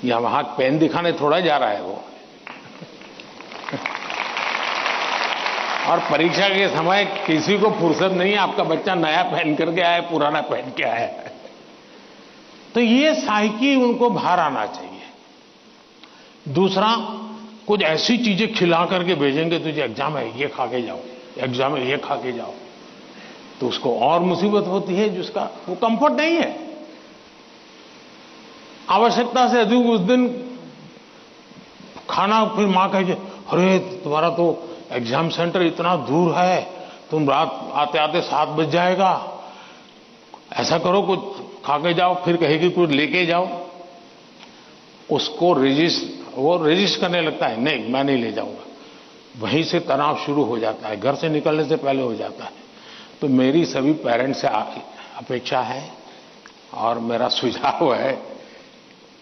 या वहां पेन दिखाने थोड़ा जा रहा है वो। और परीक्षा के समय किसी को फुर्सत नहीं है, आपका बच्चा नया पहन करके आया, पुराना पहन के आया है। तो ये साइकी उनको बाहर आना चाहिए। दूसरा, कुछ ऐसी चीजें खिला करके भेजेंगे, तुझे एग्जाम है ये खा के जाओ, एग्जाम है ये खा के जाओ, तो उसको और मुसीबत होती है, जिसका वो कंफर्ट नहीं है। आवश्यकता से अधिक उस दिन खाना, फिर मां कहे अरे तुम्हारा तो एग्जाम सेंटर इतना दूर है, तुम रात आते आते 7 बज जाएगा, ऐसा करो कुछ खा के जाओ, फिर कहेगी कुछ लेके जाओ। उसको वो रेजिस्ट करने लगता है, नहीं मैं नहीं ले जाऊंगा। वहीं से तनाव शुरू हो जाता है, घर से निकलने से पहले हो जाता है। तो मेरी सभी पेरेंट्स से अपेक्षा है और मेरा सुझाव है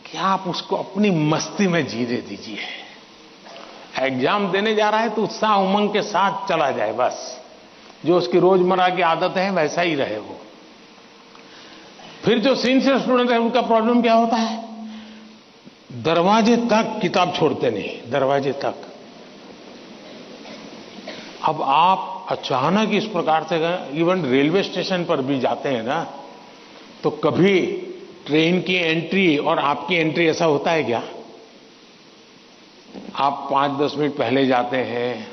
कि आप उसको अपनी मस्ती में जीने दीजिए। एग्जाम देने जा रहा है तो उत्साह उमंग के साथ चला जाए, बस जो उसकी रोजमर्रा की आदत है वैसा ही रहे वो। फिर जो सिंसियर स्टूडेंट है उनका प्रॉब्लम क्या होता है, दरवाजे तक किताब छोड़ते नहीं, दरवाजे तक। अब आप अचानक इस प्रकार से इवन रेलवे स्टेशन पर भी जाते हैं ना, तो कभी ट्रेन की एंट्री और आपकी एंट्री ऐसा होता है क्या? आप 5-10 मिनट पहले जाते हैं,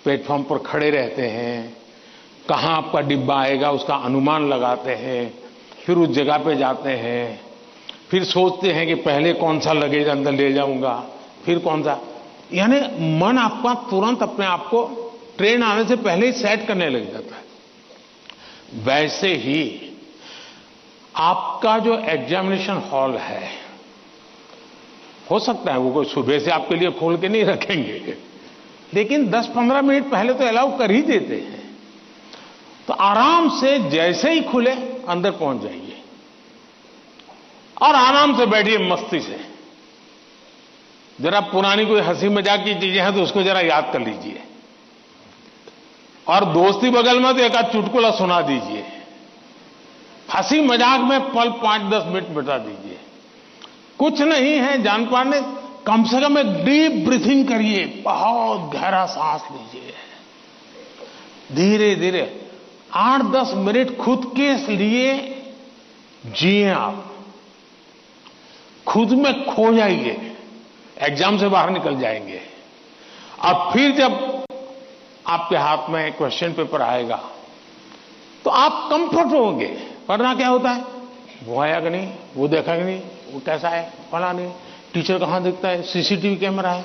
प्लेटफॉर्म पर खड़े रहते हैं, कहां आपका डिब्बा आएगा उसका अनुमान लगाते हैं, फिर उस जगह पे जाते हैं, फिर सोचते हैं कि पहले कौन सा लगेज अंदर ले जाऊंगा, फिर कौन सा, यानी मन आपका तुरंत अपने आप को ट्रेन आने से पहले ही सेट करने लग जाता है। वैसे ही आपका जो एग्जामिनेशन हॉल है, हो सकता है वो कोई सुबह से आपके लिए खोल के नहीं रखेंगे, लेकिन 10-15 मिनट पहले तो अलाउ कर ही देते हैं। तो आराम से जैसे ही खुले अंदर पहुंच जाइए और आराम से बैठिए मस्ती से। जरा पुरानी कोई हंसी मजाक की चीजें हैं तो उसको जरा याद कर लीजिए, और दोस्ती बगल में तो एक आध चुटकुला सुना दीजिए, हंसी मजाक में पल 5-10 मिनट बिता दीजिए। कुछ नहीं है जान पाने, कम से कम एक डीप ब्रीथिंग करिए, बहुत गहरा सांस लीजिए, धीरे धीरे 8-10 मिनट खुद के लिए जिए, आप खुद में खो जाइए, एग्जाम से बाहर निकल जाएंगे। और फिर जब आपके हाथ में क्वेश्चन पेपर आएगा तो आप कंफर्ट होंगे। वरना क्या होता है, वो आया कि नहीं, वो देखा कि नहीं, वो कैसा है, फला नहीं, टीचर कहां दिखता है, सीसीटीवी कैमरा है।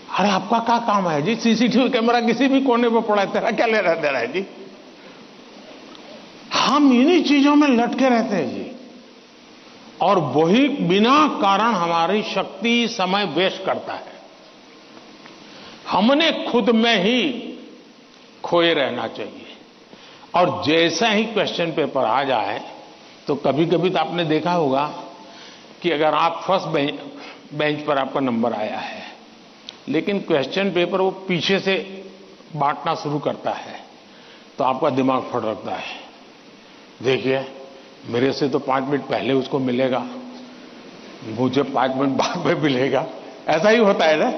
अरे आपका क्या काम है जी, सीसीटीवी कैमरा किसी भी कोने पर पड़ा है, तेरा क्या ले रहा है जी। हम इन्हीं चीजों में लटके रहते हैं जी, और वही बिना कारण हमारी शक्ति समय वेस्ट करता है। हमने खुद में ही खोए रहना चाहिए। और जैसा ही क्वेश्चन पेपर आ जाए, तो कभी कभी तो आपने देखा होगा कि अगर आप फर्स्ट बेंच पर आपका नंबर आया है, लेकिन क्वेश्चन पेपर वो पीछे से बांटना शुरू करता है, तो आपका दिमाग फटकता है, देखिए मेरे से तो 5 मिनट पहले उसको मिलेगा, मुझे 5 मिनट बाद में मिलेगा। ऐसा ही होता है ना,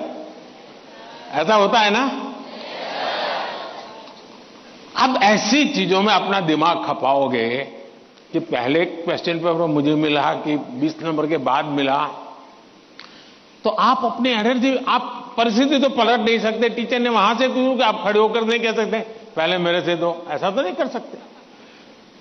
ऐसा होता है ना। अब ऐसी चीजों में अपना दिमाग खपाओगे कि पहले क्वेश्चन पेपर मुझे मिला कि 20 नंबर के बाद मिला, तो आप अपनी एनर्जी, आप परिस्थिति तो पलट नहीं सकते। टीचर ने वहां से क्यों कि आप खड़े होकर नहीं कह सकते पहले मेरे से दो, ऐसा तो नहीं कर सकते।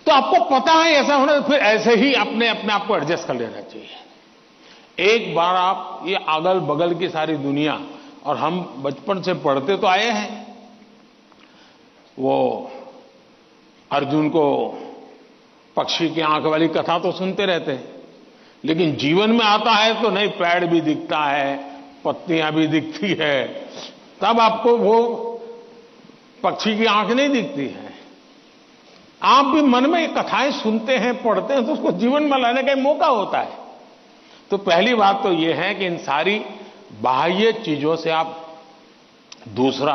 तो आपको पता है ऐसा होना, तो फिर ऐसे ही अपने आप को एडजस्ट कर लेना चाहिए। एक बार आप ये अगल बगल की सारी दुनिया, और हम बचपन से पढ़ते तो आए हैं, वो अर्जुन को पक्षी की आंख वाली कथा तो सुनते रहते हैं, लेकिन जीवन में आता है तो नहीं, पेड़ भी दिखता है, पत्तियां भी दिखती है, तब आपको वो पक्षी की आंख नहीं दिखती है। आप भी मन में ये कथाएं सुनते हैं, पढ़ते हैं, तो उसको जीवन में लाने का मौका होता है। तो पहली बात तो ये है कि इन सारी बाह्य चीजों से आप, दूसरा,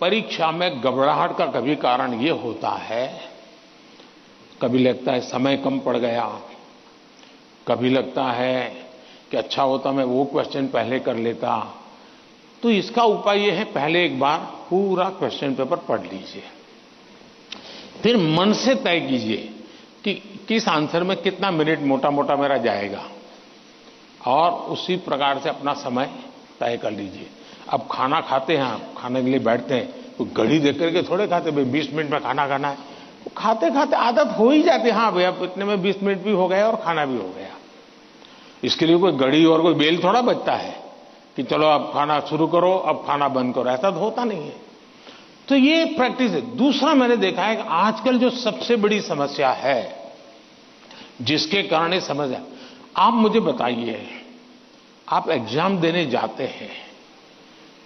परीक्षा में घबराहट का कभी कारण ये होता है, कभी लगता है समय कम पड़ गया, कभी लगता है कि अच्छा होता मैं वो क्वेश्चन पहले कर लेता। तो इसका उपाय ये है, पहले एक बार पूरा क्वेश्चन पेपर पढ़ लीजिए, फिर मन से तय कीजिए कि किस आंसर में कितना मिनट मोटा मोटा मेरा जाएगा, और उसी प्रकार से अपना समय तय कर लीजिए। अब खाना खाते हैं, आप खाने के लिए बैठते हैं तो घड़ी देख करके थोड़े खाते, भाई 20 मिनट में खाना खाना है। तो खाते खाते आदत हो ही जाती है, हाँ भाई अब इतने में 20 मिनट भी हो गया और खाना भी हो गया। इसके लिए कोई घड़ी और कोई बेल थोड़ा बजता है कि चलो अब खाना शुरू करो, अब खाना बंद करो, ऐसा तो होता नहीं है। तो ये प्रैक्टिस है। दूसरा मैंने देखा है कि आजकल जो सबसे बड़ी समस्या है, जिसके कारण ये समस्या, आप मुझे बताइए, आप एग्जाम देने जाते हैं,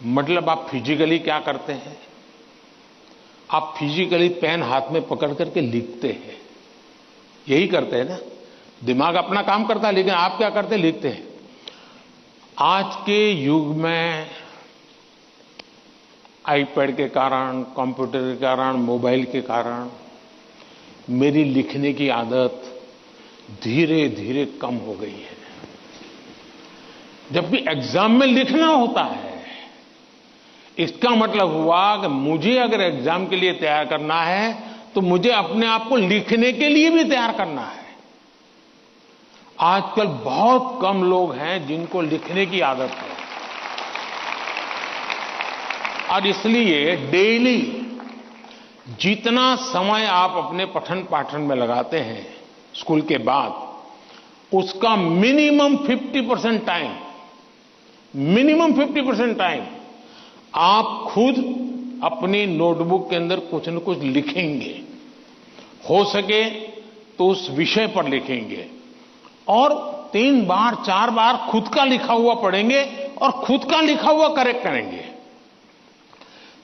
मतलब आप फिजिकली क्या करते हैं? आप फिजिकली पेन हाथ में पकड़ करके लिखते हैं, यही करते हैं ना। दिमाग अपना काम करता है, लेकिन आप क्या करते हैं? लिखते हैं। आज के युग में आईपैड के कारण, कंप्यूटर के कारण, मोबाइल के कारण मेरी लिखने की आदत धीरे धीरे कम हो गई है। जब भी एग्जाम में लिखना होता है, इसका मतलब हुआ कि मुझे अगर एग्जाम के लिए तैयार करना है तो मुझे अपने आप को लिखने के लिए भी तैयार करना है। आजकल बहुत कम लोग हैं जिनको लिखने की आदत है, और इसलिए डेली जितना समय आप अपने पठन पाठन में लगाते हैं स्कूल के बाद, उसका मिनिमम 50% टाइम, मिनिमम 50% टाइम आप खुद अपनी नोटबुक के अंदर कुछ न कुछ लिखेंगे। हो सके तो उस विषय पर लिखेंगे, और 3 बार 4 बार खुद का लिखा हुआ पढ़ेंगे और खुद का लिखा हुआ करेक्ट करेंगे।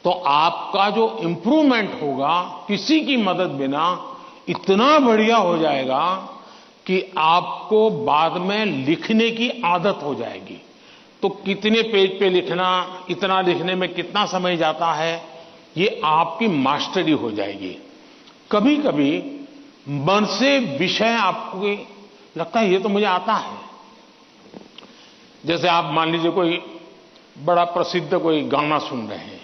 तो आपका जो इंप्रूवमेंट होगा किसी की मदद बिना इतना बढ़िया हो जाएगा कि आपको बाद में लिखने की आदत हो जाएगी। तो कितने पेज पे लिखना, इतना लिखने में कितना समय जाता है, ये आपकी मास्टरी हो जाएगी। कभी कभी मन से विषय आपको लगता है ये तो मुझे आता है। जैसे आप मान लीजिए कोई बड़ा प्रसिद्ध कोई गाना सुन रहे हैं,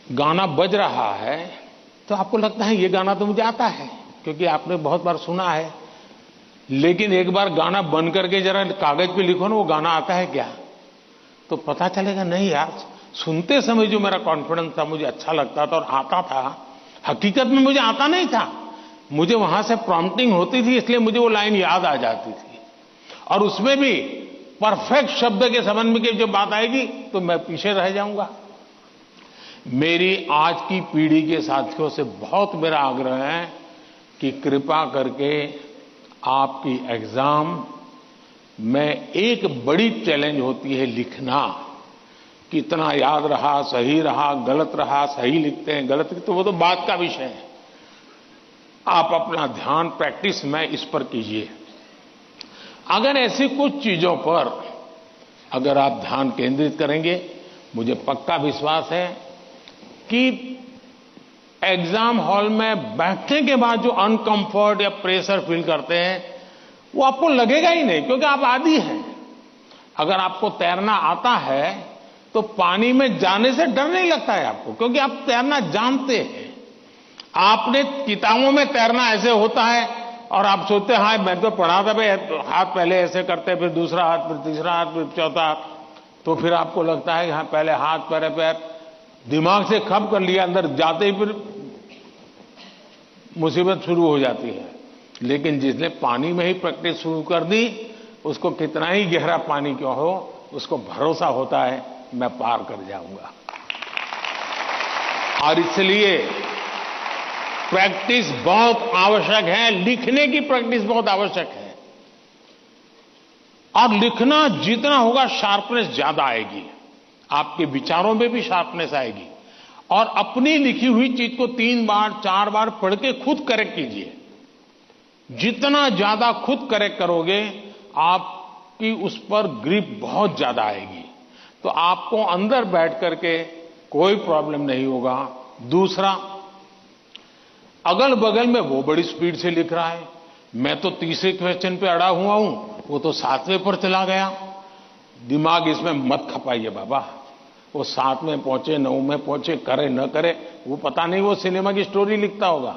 गाना बज रहा है तो आपको लगता है ये गाना तो मुझे आता है, क्योंकि आपने बहुत बार सुना है। लेकिन एक बार गाना बंद करके जरा कागज पे लिखो ना, वो गाना आता है क्या, तो पता चलेगा नहीं यार, सुनते समय जो मेरा कॉन्फिडेंस था, मुझे अच्छा लगता था और आता था, हकीकत में मुझे आता नहीं था। मुझे वहां से प्रॉम्प्टिंग होती थी, इसलिए मुझे वो लाइन याद आ जाती थी, और उसमें भी परफेक्ट शब्द के संबंध में की जब बात आएगी तो मैं पीछे रह जाऊंगा। मेरी आज की पीढ़ी के साथियों से बहुत मेरा आग्रह है कि कृपा करके आपकी एग्जाम में एक बड़ी चैलेंज होती है लिखना। कितना याद रहा, सही रहा, गलत रहा, सही लिखते हैं, गलत लिखते, तो वो तो बात का विषय है। आप अपना ध्यान प्रैक्टिस में इस पर कीजिए। अगर ऐसी कुछ चीजों पर अगर आप ध्यान केंद्रित करेंगे, मुझे पक्का विश्वास है कि एग्जाम हॉल में बैठने के बाद जो अनकंफर्ट या प्रेशर फील करते हैं वो आपको लगेगा ही नहीं, क्योंकि आप आदी हैं। अगर आपको तैरना आता है तो पानी में जाने से डर नहीं लगता है आपको, क्योंकि आप तैरना जानते हैं। आपने किताबों में तैरना ऐसे होता है और आप सोचते हैं हाँ मैं तो पढ़ा था भाई, हाथ पहले ऐसे करते, फिर दूसरा हाथ, फिर तीसरा हाथ, फिर चौथा हाथ, तो फिर आपको लगता है कि हाँ पहले हाथ पैर पैर दिमाग से खप कर लिया, अंदर जाते ही फिर मुसीबत शुरू हो जाती है। लेकिन जिसने पानी में ही प्रैक्टिस शुरू कर दी, उसको कितना ही गहरा पानी क्यों हो, उसको भरोसा होता है मैं पार कर जाऊंगा। और इसलिए प्रैक्टिस बहुत आवश्यक है, लिखने की प्रैक्टिस बहुत आवश्यक है। और लिखना जितना होगा शार्पनेस ज्यादा आएगी, आपके विचारों में भी शार्पनेस आएगी। और अपनी लिखी हुई चीज को 3 बार 4 बार पढ़ के खुद करेक्ट कीजिए। जितना ज्यादा खुद करेक्ट करोगे, आपकी उस पर ग्रिप बहुत ज्यादा आएगी, तो आपको अंदर बैठ करके कोई प्रॉब्लम नहीं होगा। दूसरा, अगल बगल में वो बड़ी स्पीड से लिख रहा है, मैं तो तीसरे क्वेश्चन पे अड़ा हुआ हूं, वो तो 7वें पर चला गया। दिमाग इसमें मत खपाइए बाबा। वो 7 में पहुंचे, 9 में पहुंचे, करे न करे, वो पता नहीं, वो सिनेमा की स्टोरी लिखता होगा।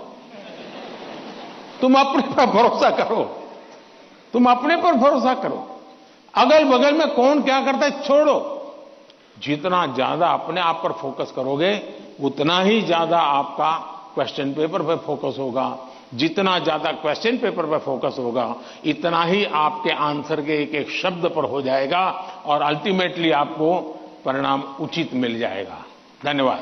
तुम अपने पर भरोसा करो, तुम अपने पर भरोसा करो। अगल बगल में कौन क्या करता है छोड़ो। जितना ज्यादा अपने आप पर फोकस करोगे, उतना ही ज्यादा आपका क्वेश्चन पेपर पर फोकस होगा। जितना ज्यादा क्वेश्चन पेपर पर फोकस होगा, इतना ही आपके आंसर के एक एक शब्द पर हो जाएगा और अल्टीमेटली आपको परिणाम उचित मिल जाएगा। धन्यवाद।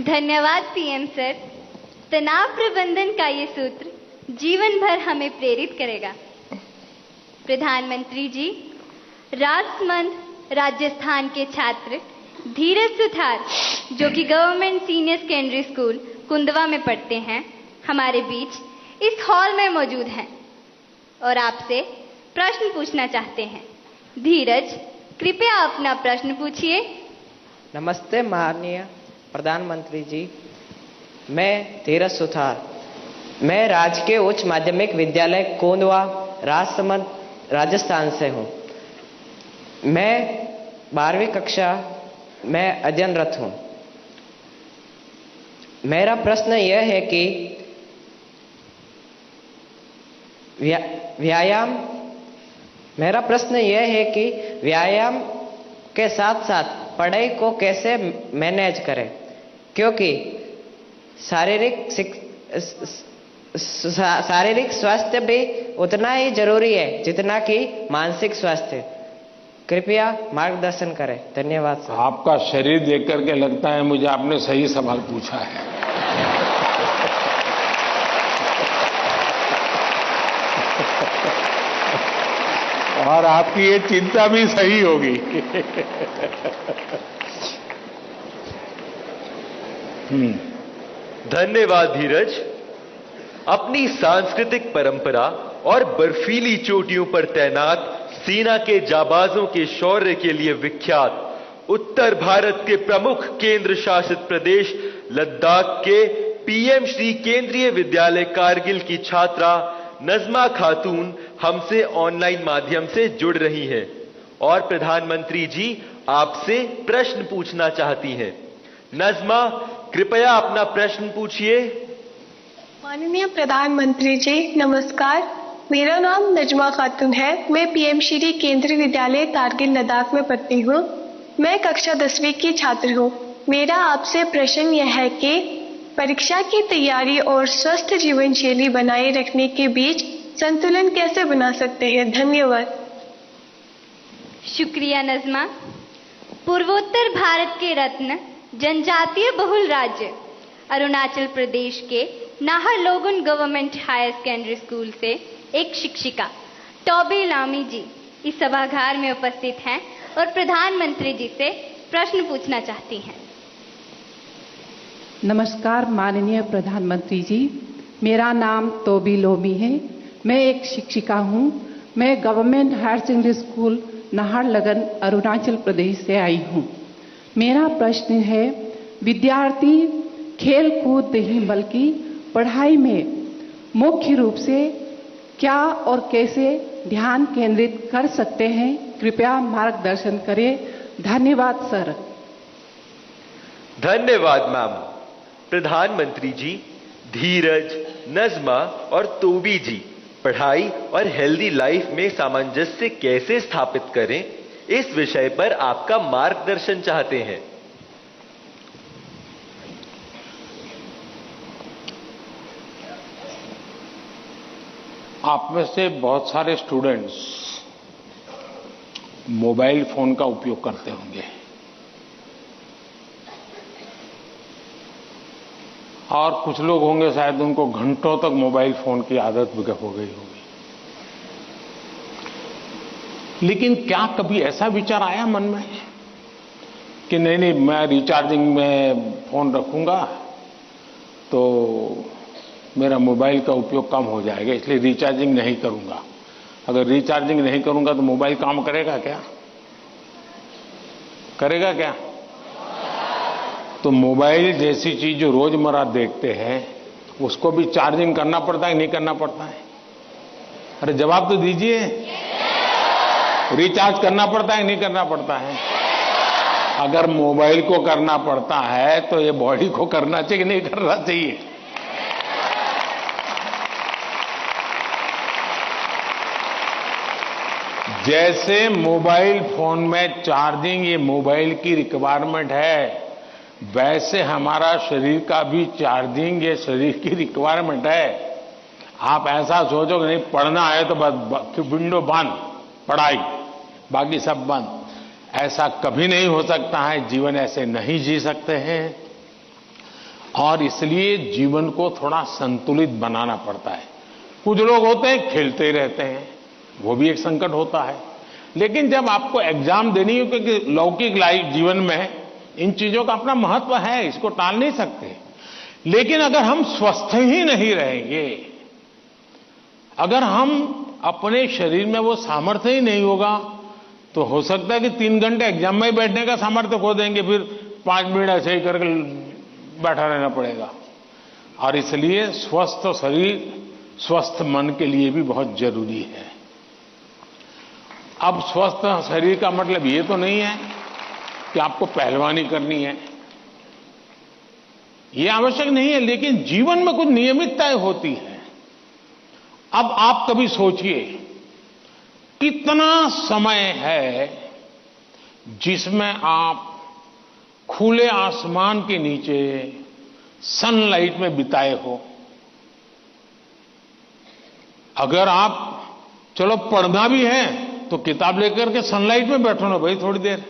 धन्यवाद पीएम सर। तनाव प्रबंधन का ये सूत्र जीवन भर हमें प्रेरित करेगा। प्रधानमंत्री जी, राजमंद राजस्थान के छात्र धीरज सुथार, जो कि government senior secondary school Kundwa में पढ़ते हैं, हमारे बीच इस हॉल में मौजूद हैं और आपसे प्रश्न पूछना चाहते हैं। धीरज, कृपया अपना प्रश्न पूछिए। नमस्ते माननीय प्रधानमंत्री जी, मैं धीरज सुथार, मैं राजकीय उच्च माध्यमिक विद्यालय कोंदवा राजसमंद राजस्थान से हूँ। मैं 12वीं कक्षा में अध्ययनरत हूँ। मेरा प्रश्न यह है कि व्यायाम के साथ साथ पढ़ाई को कैसे मैनेज करें, क्योंकि शारीरिक स्वास्थ्य भी उतना ही जरूरी है जितना कि मानसिक स्वास्थ्य। कृपया मार्गदर्शन करें। धन्यवाद सर। आपका शरीर देख करके लगता है मुझे आपने सही सवाल पूछा है। और आपकी ये चिंता भी सही होगी। धन्यवाद धीरज। अपनी सांस्कृतिक परंपरा और बर्फीली चोटियों पर तैनात सेना के जाबाजों के शौर्य के लिए विख्यात उत्तर भारत के प्रमुख केंद्र शासित प्रदेश लद्दाख के पीएम श्री केंद्रीय विद्यालय कारगिल की छात्रा नजमा खातून हमसे ऑनलाइन माध्यम से जुड़ रही हैं और प्रधानमंत्री जी आपसे प्रश्न पूछना चाहती हैं। नजमा, कृपया अपना प्रश्न पूछिए। माननीय प्रधानमंत्री जी नमस्कार, मेरा नाम नजमा खातून है। मैं पीएम श्री केंद्रीय विद्यालय कारगिल लद्दाख में पढ़ती हूँ। मैं कक्षा 10वीं की छात्र हूँ। मेरा आपसे प्रश्न यह है कि परीक्षा की तैयारी और स्वस्थ जीवन शैली बनाए रखने के बीच संतुलन कैसे बना सकते हैं? धन्यवाद। शुक्रिया नजमा। पूर्वोत्तर भारत के रत्न जनजातीय बहुल राज्य अरुणाचल प्रदेश के नाहरलोगुन गवर्नमेंट हायर सेकेंडरी स्कूल से एक शिक्षिका टॉबी लामी जी इस सभागार में उपस्थित हैं और प्रधानमंत्री जी से प्रश्न पूछना चाहती हैं। नमस्कार माननीय प्रधानमंत्री जी, मेरा नाम तोबी लोमी है। मैं एक शिक्षिका हूँ। मैं government higher secondary school Naharlagun Arunachal Pradesh से आई हूँ। मेरा प्रश्न है, विद्यार्थी खेल कूद नहीं बल्कि पढ़ाई में मुख्य रूप से क्या और कैसे ध्यान केंद्रित कर सकते हैं? कृपया मार्गदर्शन करें। धन्यवाद सर। धन्यवाद मैम। प्रधानमंत्री जी, धीरज, नजमा और तोबी जी पढ़ाई और हेल्दी लाइफ में सामंजस्य कैसे स्थापित करें, इस विषय पर आपका मार्गदर्शन चाहते हैं। आप में से बहुत सारे स्टूडेंट्स मोबाइल फोन का उपयोग करते होंगे और कुछ लोग होंगे शायद उनको घंटों तक मोबाइल फोन की आदत भी हो गई होगी। लेकिन क्या कभी ऐसा विचार आया मन में कि नहीं मैं रिचार्जिंग में फोन रखूंगा तो मेरा मोबाइल का उपयोग कम हो जाएगा, इसलिए रिचार्जिंग नहीं करूंगा। अगर रिचार्जिंग नहीं करूंगा तो मोबाइल काम करेगा क्या? करेगा क्या? तो मोबाइल जैसी चीज जो रोजमर्रा देखते हैं उसको भी चार्जिंग करना पड़ता है, नहीं करना पड़ता है? अरे जवाब तो दीजिए। रिचार्ज करना पड़ता है, नहीं करना पड़ता है? अगर मोबाइल को करना पड़ता है तो ये बॉडी को करना चाहिए कि नहीं करना चाहिए? जैसे मोबाइल फोन में चार्जिंग ये मोबाइल की रिक्वायरमेंट है, वैसे हमारा शरीर का भी चार्जिंग ये शरीर की रिक्वायरमेंट है। आप ऐसा सोचो कि नहीं पढ़ना है तो बस विंडो बंद, पढ़ाई, बाकी सब बंद। ऐसा कभी नहीं हो सकता है। जीवन ऐसे नहीं जी सकते हैं और इसलिए जीवन को थोड़ा संतुलित बनाना पड़ता है। कुछ लोग होते हैं खेलते ही रहते हैं, वो भी एक संकट होता है। लेकिन जब आपको एग्जाम देनी हो, क्योंकि लौकिक लाइफ जीवन में इन चीजों का अपना महत्व है, इसको टाल नहीं सकते। लेकिन अगर हम स्वस्थ ही नहीं रहेंगे, अगर हम अपने शरीर में वो सामर्थ्य ही नहीं होगा, तो हो सकता है कि 3 घंटे एग्जाम में बैठने का सामर्थ्य खो देंगे, फिर 5 मिनट ऐसे ही करके बैठा रहना पड़ेगा। और इसलिए स्वस्थ शरीर स्वस्थ मन के लिए भी बहुत जरूरी है। अब स्वस्थ शरीर का मतलब ये तो नहीं है कि आपको पहलवानी करनी है, ये आवश्यक नहीं है, लेकिन जीवन में कुछ नियमितताएं होती है। अब आप कभी सोचिए कितना समय है जिसमें आप खुले आसमान के नीचे सनलाइट में बिताए हो। अगर आप चलो पढ़ना भी है तो किताब लेकर के सनलाइट में बैठो ना भाई थोड़ी देर।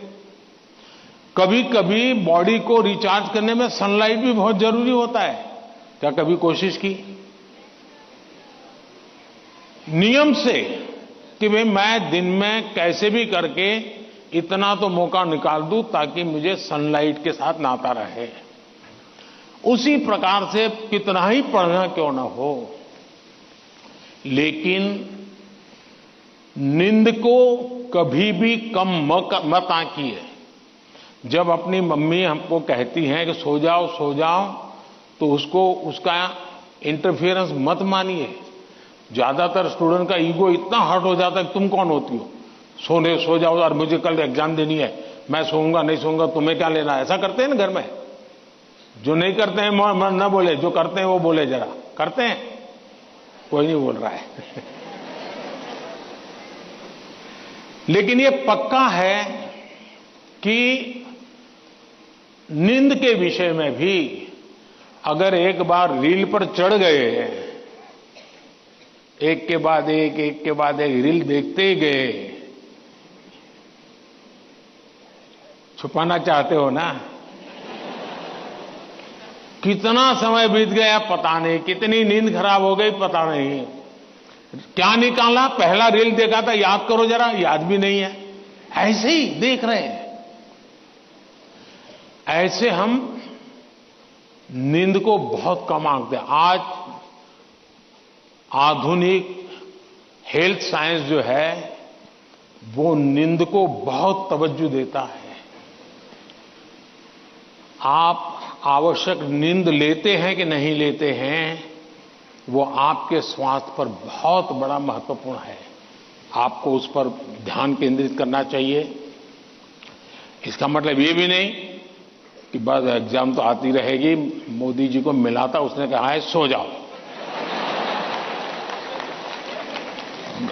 कभी कभी बॉडी को रिचार्ज करने में सनलाइट भी बहुत जरूरी होता है। क्या कभी कोशिश की नियम से कि भाई मैं दिन में कैसे भी करके इतना तो मौका निकाल दूं ताकि मुझे सनलाइट के साथ नाता रहे? उसी प्रकार से कितना ही पढ़ना क्यों ना हो, लेकिन नींद को कभी भी कम मत आंकिए। जब अपनी मम्मी हमको कहती हैं कि सो जाओ, तो उसका इंटरफेरेंस मत मानिए। ज्यादातर स्टूडेंट का ईगो इतना हर्ट हो जाता है कि तुम कौन होती हो, सो जाओ और मुझे कल एग्जाम देनी है, मैं सोऊंगा नहीं सोऊंगा, तुम्हें क्या लेना? ऐसा करते हैं ना घर में। जो नहीं करते हैं मन न बोले, जो करते हैं वो बोले। जरा करते हैं? कोई नहीं बोल रहा है। लेकिन ये पक्का है कि नींद के विषय में भी अगर एक बार रील पर चढ़ गए, एक के बाद एक रील देखते गए, छुपाना चाहते हो ना? कितना समय बीत गया पता नहीं, कितनी नींद खराब हो गई पता नहीं। क्या निकाला? पहला रील देखा था, याद करो जरा, याद भी नहीं है, ऐसे ही देख रहे हैं। ऐसे हम नींद को बहुत कम आंकते हैं। आज आधुनिक हेल्थ साइंस जो है वो नींद को बहुत तवज्जो देता है। आप आवश्यक नींद लेते हैं कि नहीं लेते हैं, वो आपके स्वास्थ्य पर बहुत बड़ा महत्वपूर्ण है। आपको उस पर ध्यान केंद्रित करना चाहिए। इसका मतलब ये भी नहीं कि बस एग्जाम तो आती रहेगी। मोदी जी को मिला था, उसने कहा है सो जाओ।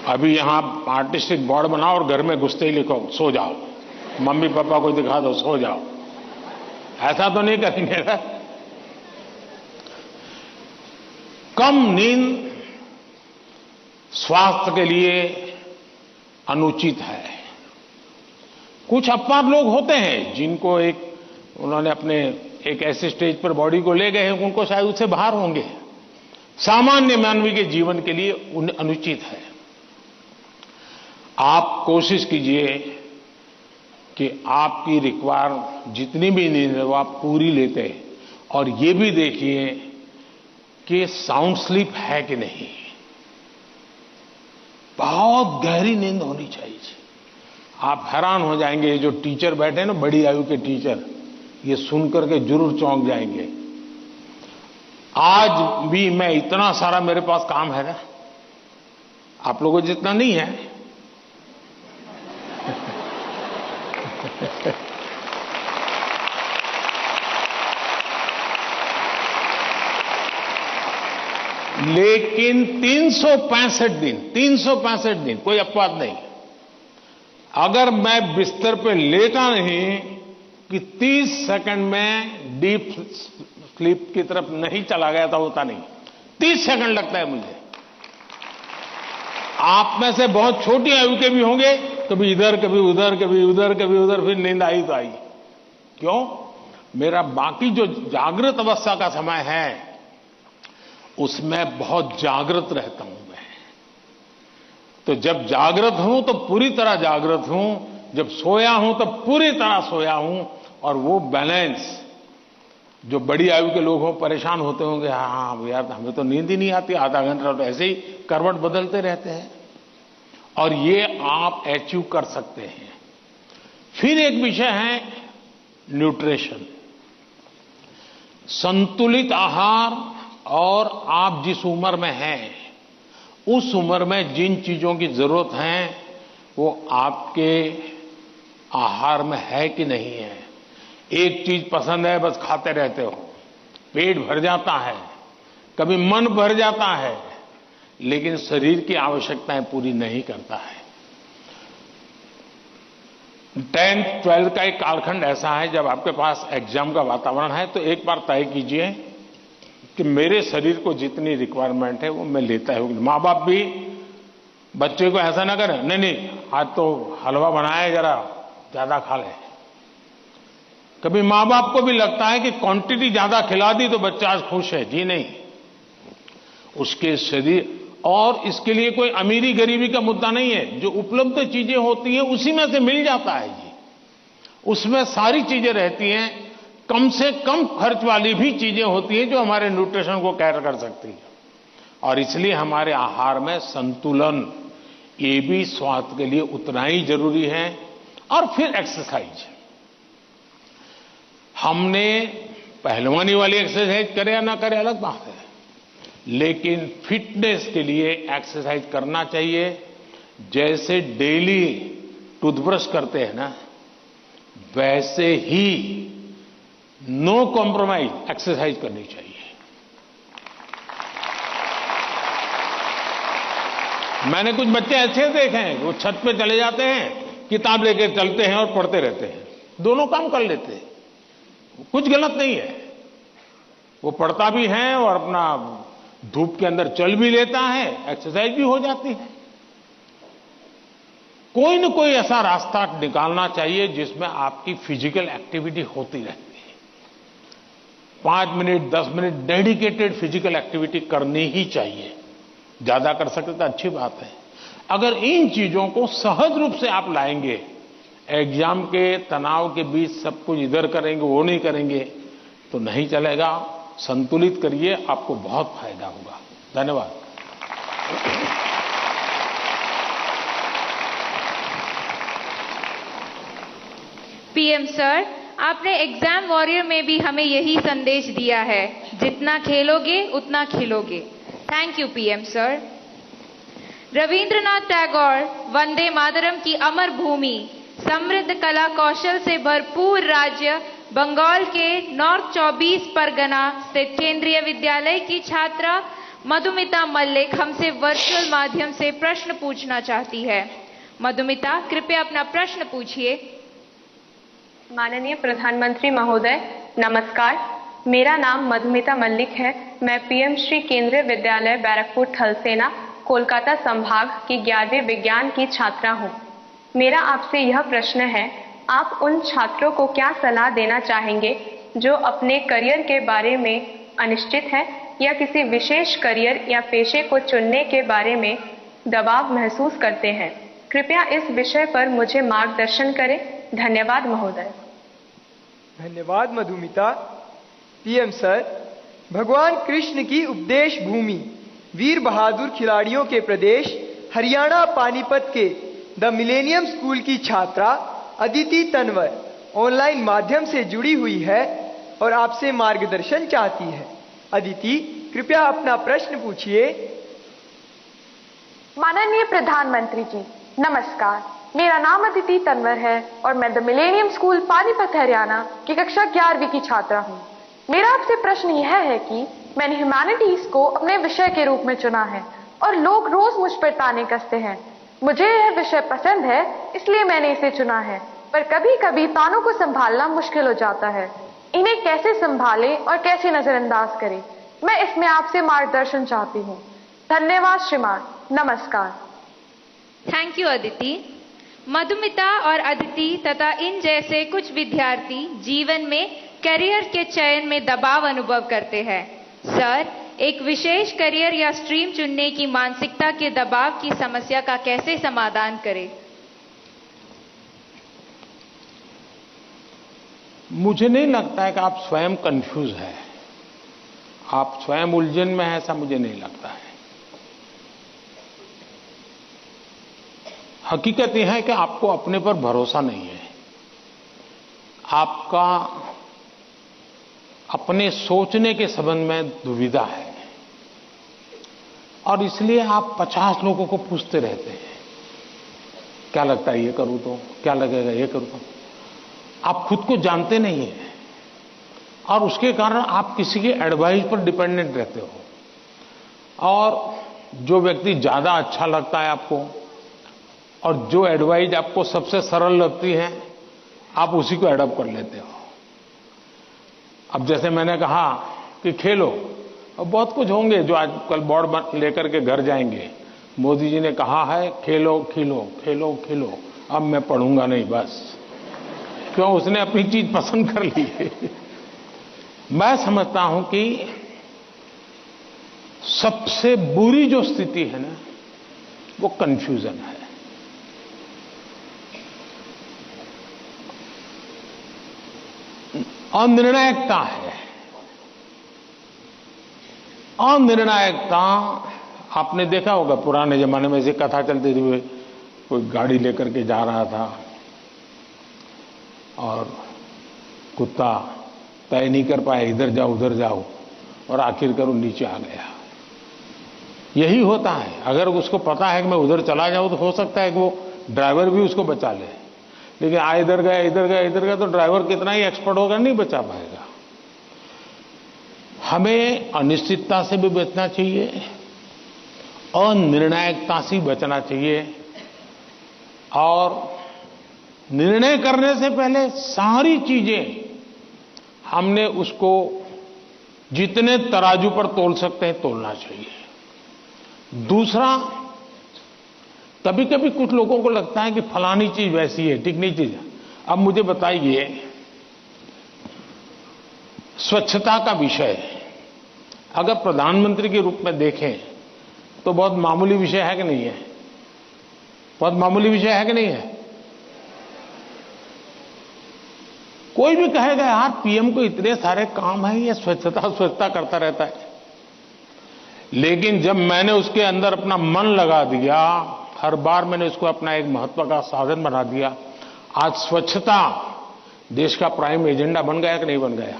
अभी यहां आर्टिस्टिक बोर्ड बनाओ और घर में घुसते ही लिखो सो जाओ, मम्मी पापा को दिखा दो सो जाओ। ऐसा तो नहीं करेंगे ना। कम नींद स्वास्थ्य के लिए अनुचित है। कुछ अपवाद लोग होते हैं जिनको उन्होंने अपने एक ऐसे स्टेज पर बॉडी को ले गए हैं, उनको शायद उससे बाहर होंगे। सामान्य मानवीय के जीवन के लिए अनुचित है। आप कोशिश कीजिए कि आपकी रिक्वायर जितनी भी नींद है वो आप पूरी लेते हैं, और ये भी देखिए कि साउंड स्लीप है कि नहीं। बहुत गहरी नींद होनी चाहिए। आप हैरान हो जाएंगे, जो टीचर बैठे हैं ना, बड़ी आयु के टीचर, ये सुनकर के जरूर चौंक जाएंगे। आज भी मैं इतना सारा मेरे पास काम है ना, आप लोगों जितना नहीं है। लेकिन 365 दिन कोई अपवाद नहीं। अगर मैं बिस्तर पे लेटा नहीं कि 30 सेकंड में डीप स्लीप की तरफ नहीं चला गया था, होता नहीं। 30 सेकंड लगता है मुझे। आप में से बहुत छोटी आयु के भी होंगे, कभी इधर कभी उधर, कभी उधर कभी उधर, फिर नींद आई तो आई। क्यों? मेरा बाकी जो जागृत अवस्था का समय है उसमें बहुत जागृत रहता हूं मैं। तो जब जागृत हूं तो पूरी तरह जागृत हूं, जब सोया हूं तो पूरी तरह सोया हूं। और वो बैलेंस, जो बड़ी आयु के लोग हों परेशान होते होंगे, हाँ यार हमें तो नींद ही नहीं आती, आधा घंटा तो ऐसे ही करवट बदलते रहते हैं, और ये आप अचीव कर सकते हैं। फिर एक विषय है न्यूट्रिशन, संतुलित आहार। और आप जिस उम्र में हैं उस उम्र में जिन चीजों की जरूरत है वो आपके आहार में है कि नहीं है। एक चीज पसंद है, बस खाते रहते हो, पेट भर जाता है, कभी मन भर जाता है, लेकिन शरीर की आवश्यकताएं पूरी नहीं करता है। 10th 12th का एक कालखंड ऐसा है जब आपके पास एग्जाम का वातावरण है, तो एक बार तय कीजिए कि मेरे शरीर को जितनी रिक्वायरमेंट है वो मैं लेता है। माँ बाप भी बच्चे को ऐसा ना करें, नहीं आज तो हलवा बनाया है, जरा ज्यादा खा ले। कभी माँ बाप को भी लगता है कि क्वांटिटी ज्यादा खिला दी तो बच्चा आज खुश है। जी नहीं, उसके शरीर, और इसके लिए कोई अमीरी गरीबी का मुद्दा नहीं है। जो उपलब्ध चीजें होती हैं उसी में से मिल जाता है जी, उसमें सारी चीजें रहती हैं। कम से कम खर्च वाली भी चीजें होती हैं जो हमारे न्यूट्रिशन को कैर कर सकती है। और इसलिए हमारे आहार में संतुलन, ये भी स्वास्थ्य के लिए उतना ही जरूरी है। और फिर एक्सरसाइज, हमने पहलवानी वाली एक्सरसाइज करे या ना करे अलग बात है, लेकिन फिटनेस के लिए एक्सरसाइज करना चाहिए। जैसे डेली टूथब्रश करते हैं ना, वैसे ही नो कॉम्प्रोमाइज एक्सरसाइज करनी चाहिए। मैंने कुछ बच्चे ऐसे देखे हैं, वो छत पे चले जाते हैं, किताब लेके चलते हैं और पढ़ते रहते हैं, दोनों काम कर लेते हैं। कुछ गलत नहीं है, वो पढ़ता भी है और अपना धूप के अंदर चल भी लेता है, एक्सरसाइज भी हो जाती है। कोई न कोई ऐसा रास्ता निकालना चाहिए जिसमें आपकी फिजिकल एक्टिविटी होती रहती है। 5 minute 10 minute dedicated physical activity करनी ही चाहिए। ज्यादा कर सकते तो अच्छी बात है। अगर इन चीजों को सहज रूप से आप लाएंगे, एग्जाम के तनाव के बीच सब कुछ इधर करेंगे वो नहीं करेंगे तो नहीं चलेगा। संतुलित करिए, आपको बहुत फायदा होगा। धन्यवाद। पीएम सर, आपने एग्जाम वॉरियर में भी हमें यही संदेश दिया है, जितना खेलोगे उतना खिलोगे। Thank you PM sir. Rabindranath Tagore Vande Mataram की अमर भूमि, समृद्ध कला कौशल से भरपूर राज्य बंगाल के नॉर्थ 24 परगना स्थित केंद्रीय विद्यालय की छात्रा मधुमिता मल्लिक हमसे वर्चुअल माध्यम से प्रश्न पूछना चाहती है। मधुमिता, कृपया अपना प्रश्न पूछिए। माननीय प्रधानमंत्री महोदय, नमस्कार। मेरा नाम मधुमिता मल्लिक है। मैं पीएम श्री केंद्रीय विद्यालय बैरकपुर थलसेना कोलकाता संभाग की 11वीं विज्ञान की छात्रा हूँ। मेरा आपसे यह प्रश्न है, आप उन छात्रों को क्या सलाह देना चाहेंगे जो अपने करियर के बारे में अनिश्चित है या किसी विशेष करियर या पेशे को चुनने के बारे में दबाव महसूस करते हैं? कृपया इस विषय पर मुझे मार्गदर्शन करें। धन्यवाद महोदय। धन्यवाद मधुमिता। पीएम सर, भगवान कृष्ण की उपदेश भूमि, वीर बहादुर खिलाड़ियों के प्रदेश हरियाणा पानीपत के द मिलेनियम स्कूल की छात्रा अदिति तनवर ऑनलाइन माध्यम से जुड़ी हुई है और आपसे मार्गदर्शन चाहती है। अदिति, कृपया अपना प्रश्न पूछिए। माननीय प्रधानमंत्री जी, नमस्कार। मेरा नाम अदिति तनवर है और मैं the millennium school Panipat Haryana की कक्षा 11वीं की छात्रा हूँ। मेरा आपसे प्रश्न यह है कि मैंने ह्यूमैनिटीज को अपने विषय के रूप में चुना है और लोग रोज मुझ पर ताने कसते हैं। मुझे यह विषय पसंद है, इसलिए मैंने इसे चुना है, पर कभी कभी तानों को संभालना मुश्किल हो जाता है। इन्हें कैसे संभालें और कैसे नजरअंदाज करें, मैं इसमें आपसे मार्गदर्शन चाहती हूँ। धन्यवाद श्रीमान, नमस्कार। Thank you Aditi. मधुमिता और अदिति तथा इन जैसे कुछ विद्यार्थी जीवन में करियर के चयन में दबाव अनुभव करते हैं। सर, एक विशेष करियर या स्ट्रीम चुनने की मानसिकता के दबाव की समस्या का कैसे समाधान करें? मुझे नहीं लगता है कि आप स्वयं कंफ्यूज हैं, आप स्वयं उलझन में हैं, ऐसा मुझे नहीं लगता है। हकीकत यह है कि आपको अपने पर भरोसा नहीं है, आपका अपने सोचने के संबंध में दुविधा है और इसलिए आप 50 लोगों को पूछते रहते हैं, क्या लगता है ये करूं तो, क्या लगेगा ये करूं तो। आप खुद को जानते नहीं हैं और उसके कारण आप किसी के एडवाइस पर डिपेंडेंट रहते हो और जो व्यक्ति ज्यादा अच्छा लगता है आपको और जो एडवाइस आपको सबसे सरल लगती है, आप उसी को एडॉप्ट कर लेते हो। अब जैसे मैंने कहा कि खेलो, अब बहुत कुछ होंगे जो आज कल बोर्ड लेकर के घर जाएंगे। मोदी जी ने कहा है खेलो खिलो, खेलो खिलो, अब मैं पढ़ूंगा नहीं, बस। क्यों? उसने अपनी चीज पसंद कर ली है। मैं समझता हूं कि सबसे बुरी जो स्थिति है ना, वो कंफ्यूजन है। अनिर्णायकता है। अनिर्णायकता आपने देखा होगा, पुराने जमाने में ऐसी कथा चलती थी, कोई गाड़ी लेकर के जा रहा था और कुत्ता तय नहीं कर पाया, इधर जाओ उधर जाओ, और आखिरकार वो नीचे आ गया। यही होता है, अगर उसको पता है कि मैं उधर चला जाऊं तो हो सकता है कि वो ड्राइवर भी उसको बचा ले, लेकिन इधर गया इधर गया इधर गया तो ड्राइवर कितना ही एक्सपर्ट होगा, नहीं बचा पाएगा। हमें अनिश्चितता से भी बचना चाहिए, अनिर्णायकता से बचना चाहिए और निर्णय करने से पहले सारी चीजें हमने उसको जितने तराजू पर तोल सकते हैं तोलना चाहिए। दूसरा, कभी कभी कुछ लोगों को लगता है कि फलानी चीज वैसी है, टिकनी चीज है। अब मुझे बताइए, स्वच्छता का विषय अगर प्रधानमंत्री के रूप में देखें तो बहुत मामूली विषय है कि नहीं है? बहुत मामूली विषय है कि नहीं है? कोई भी कहेगा यार पीएम को इतने सारे काम हैं, ये स्वच्छता स्वच्छता करता रहता है। लेकिन जब मैंने उसके अंदर अपना मन लगा दिया, हर बार मैंने उसको अपना एक महत्व का साधन बना दिया, आज स्वच्छता देश का प्राइम एजेंडा बन गया कि नहीं बन गया?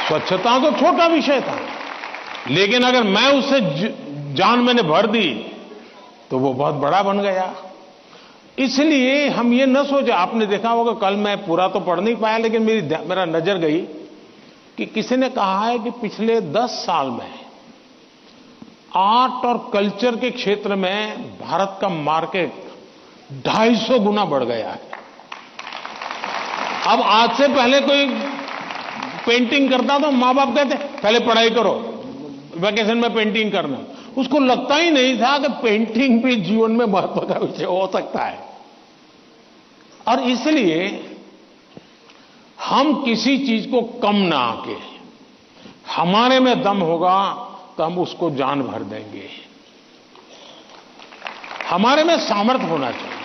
स्वच्छता तो छोटा विषय था, लेकिन अगर मैं उससे जान मैंने भर दी तो वो बहुत बड़ा बन गया। इसलिए हम ये न सोचे, आपने देखा होगा, कल मैं पूरा तो पढ़ नहीं पाया लेकिन मेरा नजर गई कि किसी ने कहा है कि पिछले 10 साल में आर्ट और कल्चर के क्षेत्र में भारत का मार्केट 250 गुना बढ़ गया है। अब आज से पहले कोई पेंटिंग करता तो माँ बाप कहते पहले पढ़ाई करो, वैकेशन में पेंटिंग करना। उसको लगता ही नहीं था कि पेंटिंग भी जीवन में महत्व का विषय हो सकता है। और इसलिए हम किसी चीज को कम ना आके, हमारे में दम होगा तो हम उसको जान भर देंगे। हमारे में सामर्थ्य होना चाहिए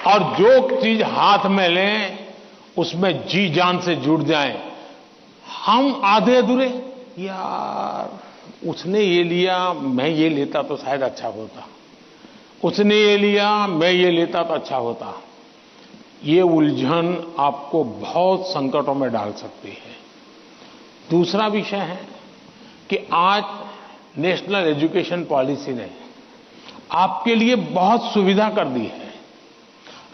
और जो चीज हाथ में लें उसमें जी जान से जुड़ जाएं। हम आधे अधूरे, यार उसने ये लिया मैं ये लेता तो शायद अच्छा होता, उसने ये लिया, मैं ये लेता तो अच्छा होता, ये उलझन आपको बहुत संकटों में डाल सकती है। दूसरा विषय है कि आज नेशनल एजुकेशन पॉलिसी ने आपके लिए बहुत सुविधा कर दी है।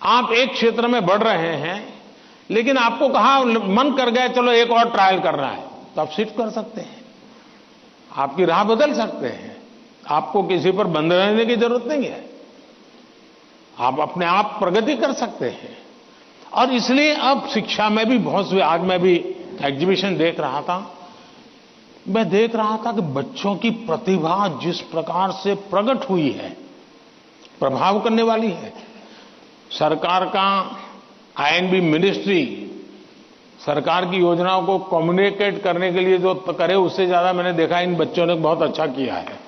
आप एक क्षेत्र में बढ़ रहे हैं, लेकिन आपको कहा मन कर गया चलो एक और ट्रायल करना है, तो आप शिफ्ट कर सकते हैं, आपकी राह बदल सकते हैं, आपको किसी पर बंद रहने की जरूरत नहीं है, आप अपने आप प्रगति कर सकते हैं। और इसलिए अब शिक्षा में भी बहुत, आज मैं भी एग्जीबिशन देख रहा था, मैं देख रहा था कि बच्चों की प्रतिभा जिस प्रकार से प्रकट हुई है, प्रभाव करने वाली है। सरकार का आईएनबी मिनिस्ट्री सरकार की योजनाओं को कम्युनिकेट करने के लिए जो करे, उससे ज्यादा मैंने देखा इन बच्चों ने बहुत अच्छा किया है।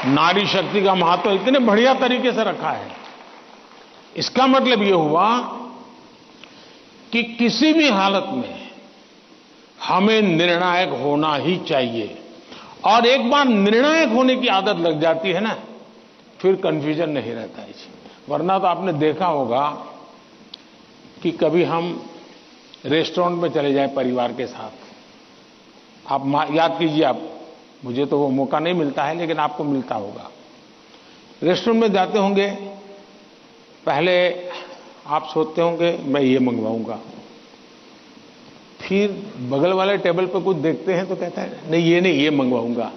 नारी शक्ति का महत्व इतने बढ़िया तरीके से रखा है। इसका मतलब यह हुआ कि किसी भी हालत में हमें निर्णायक होना ही चाहिए, और एक बार निर्णायक होने की आदत लग जाती है ना, फिर कंफ्यूजन नहीं रहता है। वरना तो आपने देखा होगा कि कभी हम रेस्टोरेंट में चले जाएं परिवार के साथ, आप याद कीजिए, आप, मुझे तो वो मौका नहीं मिलता है, लेकिन आपको मिलता होगा। रेस्टोरेंट में जाते होंगे, पहले आप सोचते होंगे मैं ये मंगवाऊंगा, फिर बगल वाले टेबल पर कुछ देखते हैं तो कहता है नहीं ये नहीं, ये मंगवाऊंगा।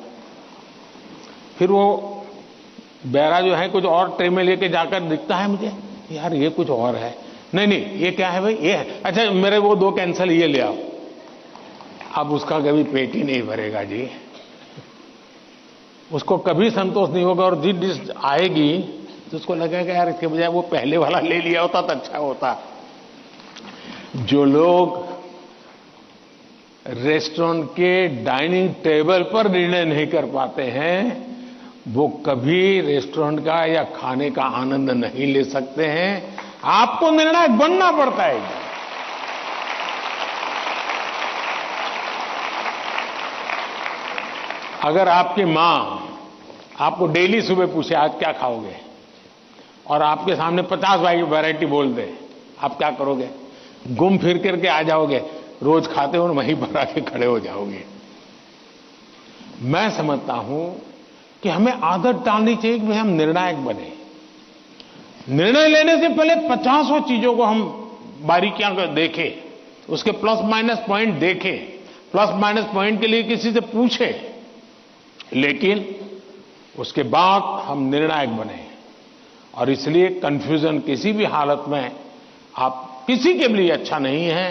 फिर वो बैरा जो है कुछ और ट्रे में लेके जाकर दिखता है मुझे, यार ये कुछ और है, नहीं नहीं ये क्या है भाई, ये है, अच्छा मेरे वो 2 कैंसल, ये ले आओ। अब उसका कभी पेट ही नहीं भरेगा जी, उसको कभी संतोष नहीं होगा, और जिस डिश आएगी तो उसको लगेगा यार इसके बजाय वो पहले वाला ले लिया होता तो अच्छा होता। जो लोग रेस्टोरेंट के डाइनिंग टेबल पर निर्णय नहीं कर पाते हैं, वो कभी रेस्टोरेंट का या खाने का आनंद नहीं ले सकते हैं। आपको निर्णायक बनना पड़ता है। अगर आपकी मां आपको डेली सुबह पूछे आज क्या खाओगे, और आपके सामने 50 वैरायटी बोल दे, आप क्या करोगे? घूम फिर करके आ जाओगे, रोज खाते हो वहीं पर आके खड़े हो जाओगे। मैं समझता हूं कि हमें आदत डालनी चाहिए कि हम निर्णायक बने। निर्णय लेने से पहले 50 चीजों को हम बारीकियां देखें, उसके प्लस माइनस पॉइंट देखें, प्लस माइनस पॉइंट के लिए किसी से पूछे, लेकिन उसके बाद हम निर्णायक बने। और इसलिए कंफ्यूजन किसी भी हालत में आप किसी के लिए अच्छा नहीं है।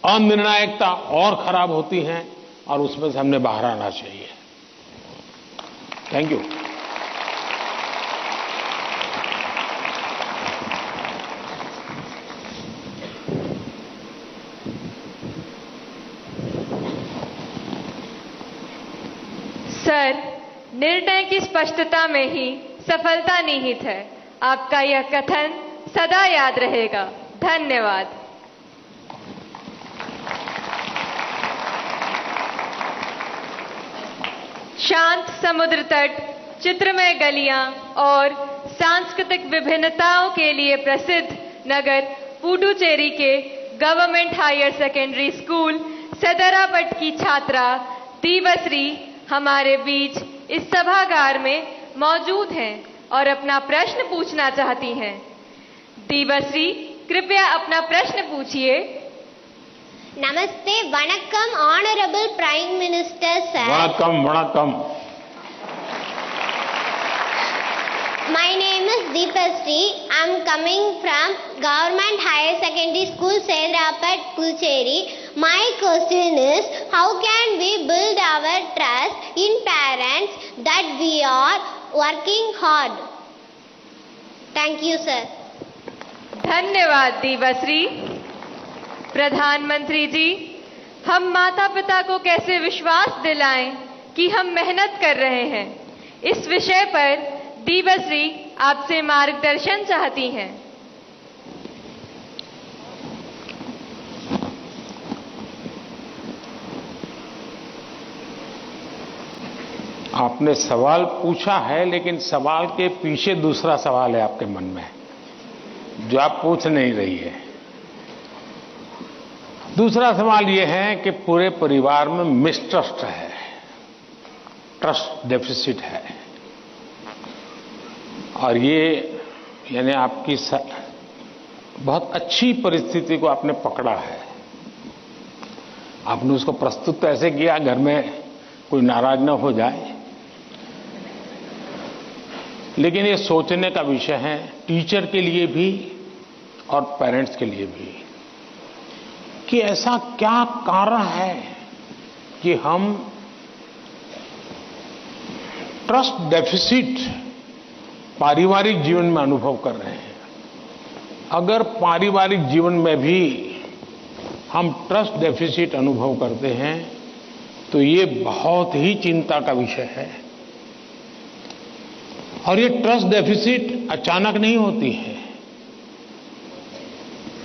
अनिर्णायकता और खराब होती है, और उसमें से हमने बाहर आना चाहिए। Thank you. सर, निर्णय की स्पष्टता में ही सफलता निहित है। आपका यह कथन सदा याद रहेगा। धन्यवाद। शांत समुद्र तट, चित्रमय गलियां और सांस्कृतिक विभिन्नताओं के लिए प्रसिद्ध नगर पुडुचेरी के गवर्नमेंट हायर सेकेंडरी स्कूल सदरापट की छात्रा दीवश्री हमारे बीच इस सभागार में मौजूद हैं और अपना प्रश्न पूछना चाहती हैं। दीवश्री, कृपया अपना प्रश्न पूछिए। नमस्ते, वणक्कम ऑनरेबल प्राइम मिनिस्टर सर। वणक्कम वणक्कम। My name is Deepasri. I am coming from Government Higher Secondary School, Sedrapat, Puducherry. My question is, how can we build our trust in parents that we are working hard? Thank you, sir. धन्यवाद दीवश्री। प्रधानमंत्री जी, हम माता पिता को कैसे विश्वास दिलाएं कि हम मेहनत कर रहे हैं, इस विषय पर दीवश्री आपसे मार्गदर्शन चाहती हैं। आपने सवाल पूछा है, लेकिन सवाल के पीछे दूसरा सवाल है आपके मन में जो आप पूछ नहीं रही है। दूसरा सवाल यह है कि पूरे परिवार में मिसट्रस्ट है, ट्रस्ट डेफिसिट है, और ये यानी आपकी बहुत अच्छी परिस्थिति को आपने पकड़ा है। आपने उसको प्रस्तुत तो ऐसे किया घर में कोई नाराज ना हो जाए, लेकिन ये सोचने का विषय है टीचर के लिए भी और पेरेंट्स के लिए भी कि ऐसा क्या कारण है कि हम ट्रस्ट डेफिसिट पारिवारिक जीवन में अनुभव कर रहे हैं। अगर पारिवारिक जीवन में भी हम ट्रस्ट डेफिसिट अनुभव करते हैं तो ये बहुत ही चिंता का विषय है। और ये ट्रस्ट डेफिसिट अचानक नहीं होती है,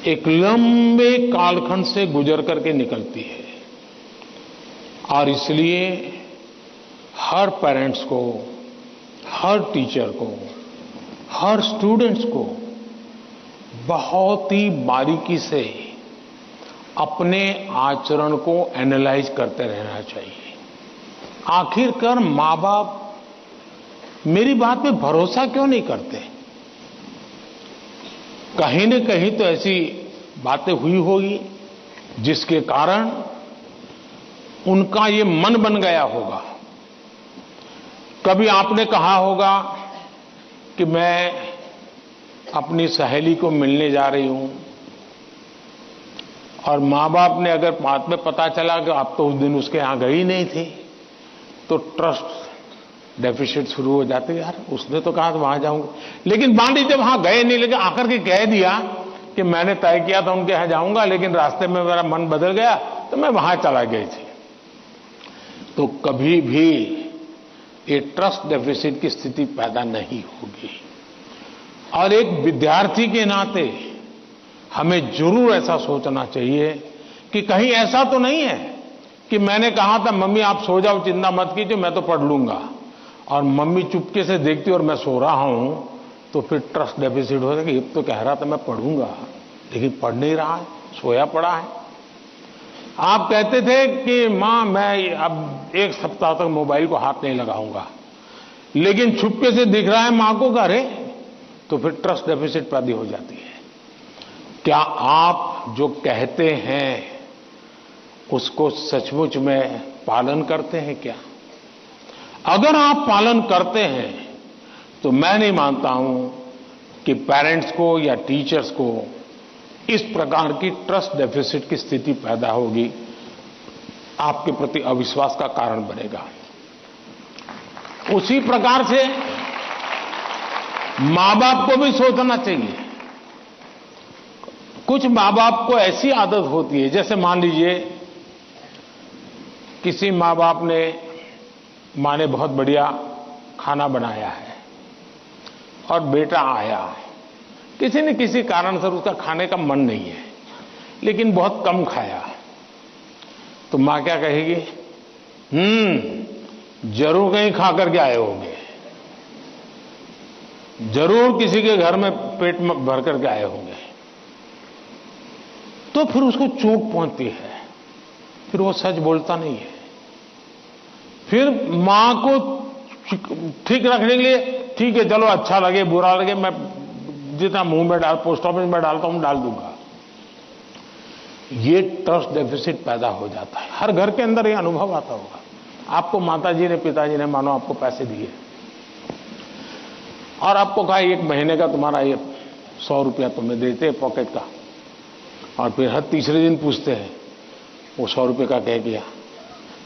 एक लंबे कालखंड से गुजर करके निकलती है। और इसलिए हर पेरेंट्स को, हर टीचर को, हर स्टूडेंट्स को बहुत ही बारीकी से अपने आचरण को एनालाइज करते रहना चाहिए। आखिरकार माँ बाप मेरी बात में भरोसा क्यों नहीं करते? कहीं न कहीं तो ऐसी बातें हुई होगी जिसके कारण उनका ये मन बन गया होगा। कभी आपने कहा होगा कि मैं अपनी सहेली को मिलने जा रही हूं, और माँ बाप ने अगर बाद में पता चला कि आप तो उस दिन उसके यहां गई नहीं थी, तो ट्रस्ट डेफिसिट शुरू हो जाते। यार उसने तो कहा वहां जाऊंगा, लेकिन बांडी जब वहां गए नहीं, लेकिन आकर के कह दिया कि मैंने तय किया था उनके यहां जाऊंगा, लेकिन रास्ते में मेरा मन बदल गया तो मैं वहां चला गई थी। तो कभी भी ये ट्रस्ट डेफिसिट की स्थिति पैदा नहीं होगी। और एक विद्यार्थी के नाते हमें जरूर ऐसा सोचना चाहिए कि कहीं ऐसा तो नहीं है कि मैंने कहा था मम्मी आप सो जाओ, चिंता मत कीजिए, मैं तो पढ़ लूंगा, और मम्मी चुपके से देखती और मैं सो रहा हूं, तो फिर ट्रस्ट डेफिसिट हो जाएगा। ये तो कह रहा था मैं पढ़ूंगा, लेकिन पढ़ नहीं रहा है, सोया पड़ा है। आप कहते थे कि मां मैं अब एक सप्ताह तक मोबाइल को हाथ नहीं लगाऊंगा, लेकिन छुपके से दिख रहा है मां को, अरे तो फिर ट्रस्ट डेफिसिट पैदा हो जाती है। क्या आप जो कहते हैं उसको सचमुच में पालन करते हैं क्या? अगर आप पालन करते हैं तो मैं नहीं मानता हूं कि पेरेंट्स को या टीचर्स को इस प्रकार की ट्रस्ट डेफिसिट की स्थिति पैदा होगी, आपके प्रति अविश्वास का कारण बनेगा। उसी प्रकार से मां बाप को भी सोचना चाहिए। कुछ मां बाप को ऐसी आदत होती है, जैसे मान लीजिए किसी मां बाप ने, मां ने बहुत बढ़िया खाना बनाया है और बेटा आया, किसी न किसी कारण से उसका खाने का मन नहीं है, लेकिन बहुत कम खाया, तो मां क्या कहेगी? जरूर कहीं खा करके आए होंगे, जरूर किसी के घर में पेट में भर करके आए होंगे। तो फिर उसको चोट पहुंचती है, फिर वो सच बोलता नहीं है। फिर मां को ठीक रखने के लिए, ठीक है चलो अच्छा लगे बुरा लगे, मैं जितना मुंह में डाल, पोस्ट ऑफिस में डालता हूं डाल दूंगा। ये ट्रस्ट डेफिसिट पैदा हो जाता है। हर घर के अंदर ये अनुभव आता होगा। आपको माताजी ने, पिताजी ने मानो आपको पैसे दिए और आपको कहा एक महीने का तुम्हारा ये 100 रुपया तुम्हें देते हैं पॉकेट का, और फिर हर तीसरे दिन पूछते हैं वो 100 रुपये का कह दिया।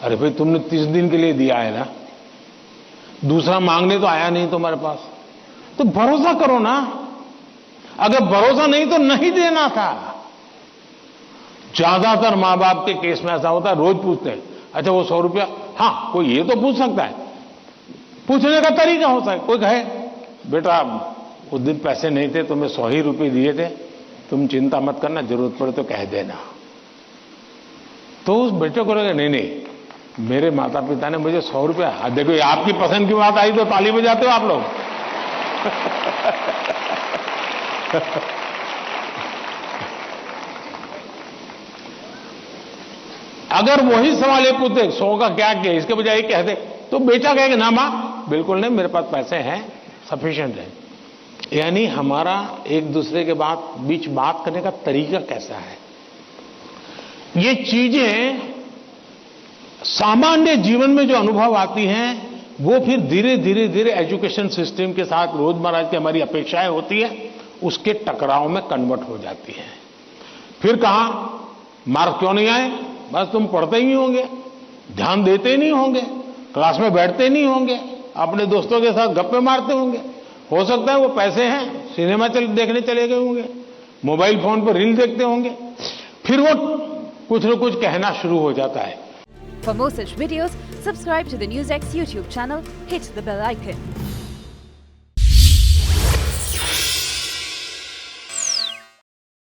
अरे भाई तुमने 30 दिन के लिए दिया है ना, दूसरा मांगने तो आया नहीं तुम्हारे पास, तो भरोसा करो ना। अगर भरोसा नहीं तो नहीं देना था। ज्यादातर मां बाप के केस में ऐसा होता है, रोज पूछते हैं अच्छा वो 100 रुपया, हाँ कोई ये तो पूछ सकता है, पूछने का तरीका होता है। कोई कहे बेटा उस दिन पैसे नहीं थे, तुम्हें 100 ही रुपये दिए थे, तुम चिंता मत करना, जरूरत पड़े तो कह देना। तो उस बेटे को लगे नहीं मेरे माता पिता ने मुझे 100 रुपया, देखो ये आपकी पसंद की बात आई तो ताली बजाते हो आप लोग। अगर वही सवाल ये पूछते 100 का क्या किया, इसके बजाय कहते तो बेटा कहेगा ना मां बिल्कुल नहीं, मेरे पास पैसे हैं, सफिशिएंट है। यानी हमारा एक दूसरे के बीच बात करने का तरीका कैसा है, ये चीजें सामान्य जीवन में जो अनुभव आती हैं वो फिर धीरे धीरे धीरे एजुकेशन सिस्टम के साथ रोजमर्रा की हमारी अपेक्षाएं होती है, उसके टकराव में कन्वर्ट हो जाती हैं। फिर कहा मार्क क्यों नहीं आए, बस तुम पढ़ते ही नहीं होंगे, ध्यान देते ही नहीं होंगे, क्लास में बैठते नहीं होंगे, अपने दोस्तों के साथ गप्पे मारते होंगे, हो सकता है वो पैसे हैं सिनेमा देखने चले गए होंगे, मोबाइल फोन पर रील देखते होंगे, फिर वो कुछ न कुछ कहना शुरू हो जाता है। For more such videos, subscribe to the NewsX YouTube channel, hit the bell icon.